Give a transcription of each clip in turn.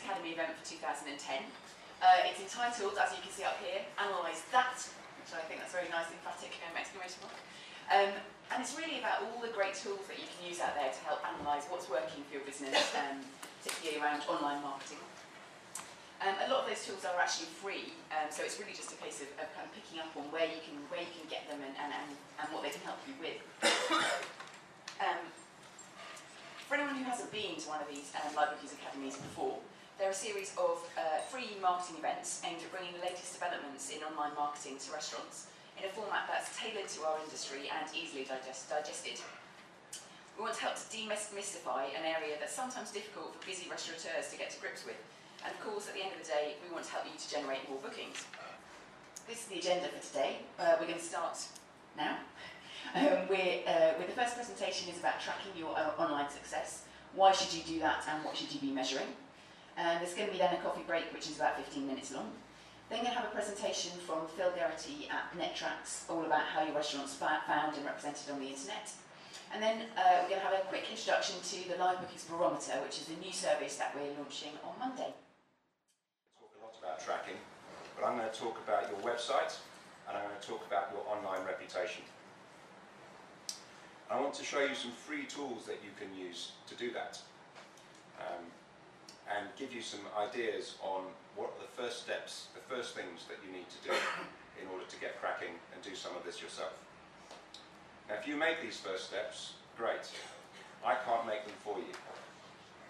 Academy event for 2010. It's entitled, as you can see up here, Analyse That, which I think that's a very nice emphatic exclamation mark. And it's really about all the great tools that you can use out there to help analyse what's working for your business, particularly around online marketing. A lot of those tools are actually free, so it's really just a case of kind of picking up on where you can get them and what they can help you with. For anyone who hasn't been to one of these Livebookings Academies before, there are a series of free marketing events aimed at bringing the latest developments in online marketing to restaurants in a format that's tailored to our industry and easily digested. We want to help to demystify an area that's sometimes difficult for busy restaurateurs to get to grips with. And of course, at the end of the day, we want to help you to generate more bookings. This is the agenda for today. We're going to start now. The first presentation is about tracking your online success. Why should you do that and what should you be measuring? There's going to be then a coffee break, which is about 15 minutes long. Then we're going to have a presentation from Phil Garrity at NetTracks, all about how your restaurant's found and represented on the internet. And then we're going to have a quick introduction to the Livebookings Barometer, which is the new service that we're launching on Monday. Talk a lot about tracking, but I'm going to talk about your website and I'm going to talk about your online reputation. I want to show you some free tools that you can use to do that, and give you some ideas on what are the first steps, the first things that you need to do in order to get cracking and do some of this yourself. Now, if you make these first steps, great. I can't make them for you.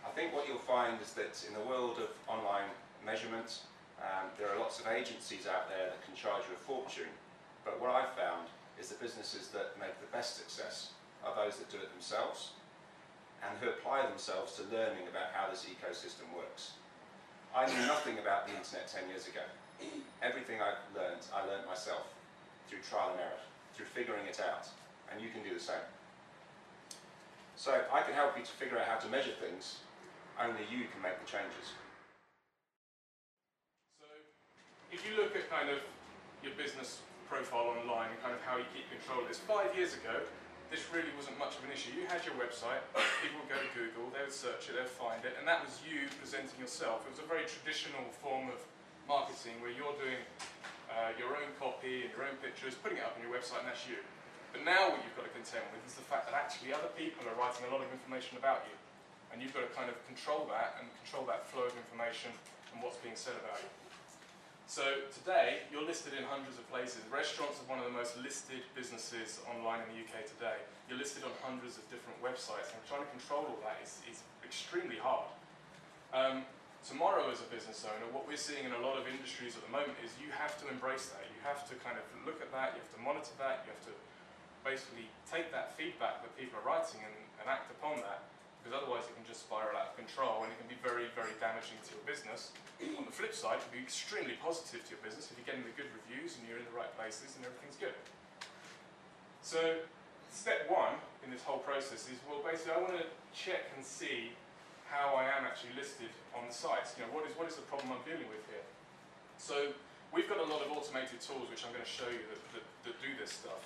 I think what you'll find is that in the world of online measurement, there are lots of agencies out there that can charge you a fortune, but what I've found is the businesses that make the best success are those that do it themselves and who apply themselves to learning about how this ecosystem works. I knew nothing about the internet 10 years ago. Everything I learned myself through trial and error, through figuring it out, and you can do the same. So I can help you to figure out how to measure things, only you can make the changes. So if you look at kind of your business profile online and kind of how you keep control of this, 5 years ago, this really wasn't much of an issue. You had your website, people would go to Google, they would search it, they'd find it, and that was you presenting yourself. It was a very traditional form of marketing where you're doing your own copy and your own pictures, putting it up on your website, and that's you. But now what you've got to contend with is the fact that actually other people are writing a lot of information about you, and you've got to kind of control that and control that flow of information and what's being said about you. So today, you're listed in hundreds of places. Restaurants are one of the most listed businesses online in the UK today. You're listed on hundreds of different websites, and trying to control all that is extremely hard. Tomorrow, as a business owner, what we're seeing in a lot of industries at the moment is you have to embrace that. You have to kind of look at that, you have to monitor that, you have to basically take that feedback that people are writing and act upon that, because otherwise it can just spiral out of control and it can be very, very damaging to your business. On the flip side, it can be extremely positive to your business if you're getting the good reviews and you're in the right places and everything's good. So, step one in this whole process is, well, basically I want to check and see how I am actually listed on the sites. You know, what is the problem I'm dealing with here? So, we've got a lot of automated tools which I'm going to show you that do this stuff.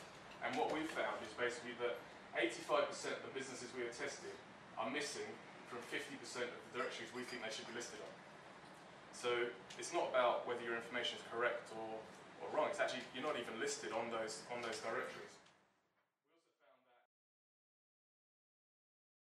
And what we've found is basically that 85% of the businesses we have tested are missing from 50% of the directories we think they should be listed on. So it's not about whether your information is correct or wrong. It's actually, you're not even listed on those directories.